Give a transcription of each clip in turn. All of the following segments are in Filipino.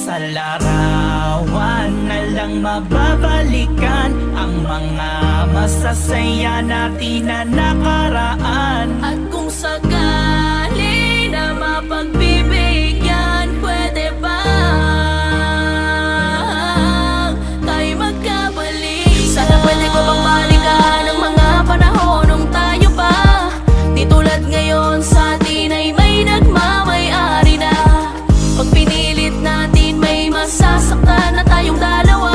Sa larawan na lang mababalikan ang mga masasaya natin na nakaraan. At kung sakali na mapagbibigyan, pwede ba tayo magkabalik? Sana pwede ko bang balikan ang mga panahon nung tayo pa di tulad ngayon, sa atin ay may nagmamay-ari na. Pag pinilit natin may masasaktan na tayong dalawa.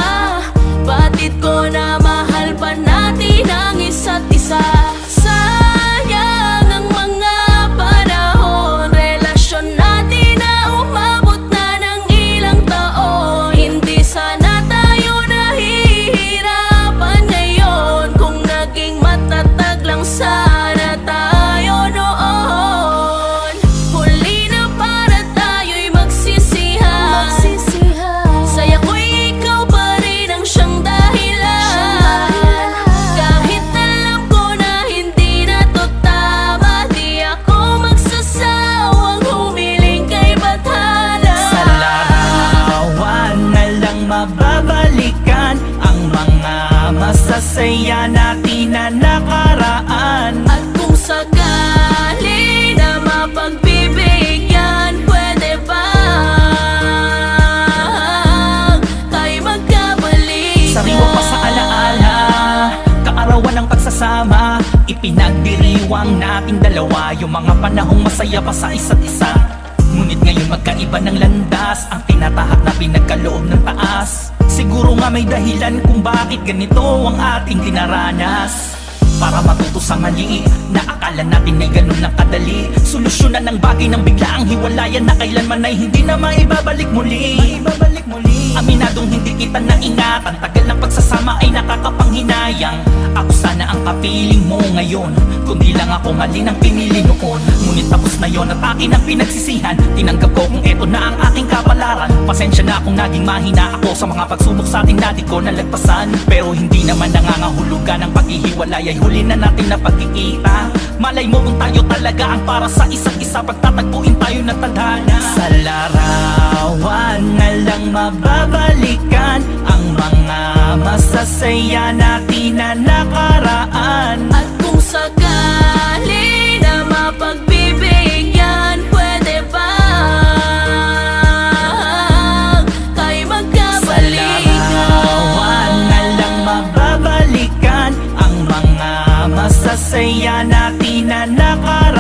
Batid ko na mahal pa natin ang isa't isa. Sayang ang mga panahon, relasyon natin na umabot na ng ilang taon. Hindi sana tayo nahihirapan ngayon kung naging matatag lang sana tayo noon. Huli na para tayo'y magsisihan. Saya ko'y ikaw pa rin ang siyang dahilan. Kahit alam ko na hindi na to tama, di ako magsasawang humiling kay bathala. Sa larawan na lang mababalikan ang mga masasaya natin na nakaraan. At kung sakali na mapagbibigyan, pwede ba tayo magkabalik? Sariwa pa sa alaala, kaarawan ng pagsasama, ipinagdiriwang nating dalawa yung mga panahong masaya pa sa isa't isa. Ngunit ngayon magkaiba ng landas, ang tinatahak na pinagkaloob ng taas. Siguro nga may dahilan kung bakit ganito ang ating dinaranas. Para matuto sa mali na akala natin ay ganun lang kadali. Solusyonan ng bagay ng biglaang hiwalayan na kailanman ay hindi na maibabalik muli. Aminadong hindi kita naingatan, tagal ng pagsasama ay nakakapanghinayang. Ako sana ang kapiling mo ngayon, kundi lang ako mali ng pinili noon. Ngunit tapos na yon at akin ang pinagsisihan. Tinanggap ko kung eto na ang aking kapalaran. Pasensya na kung naging mahina ako sa mga pagsubok sa ating dati ko nalagpasan. Pero hindi naman nangangahulugan ng paghihiwalay ay huli na natin na pagkikita. Malay mo kung tayo talaga ang para sa isa't isa, pagtatagpuin tayo na tadhana. Sa larawan na lang mababalikan ang mga masasaya natin na nakaraan. At kung sakali na mapagbibigyan, pwede ba tayo magkabalikan? Sa larawan na lang mababalikan ang mga masasaya natin na nakaraan.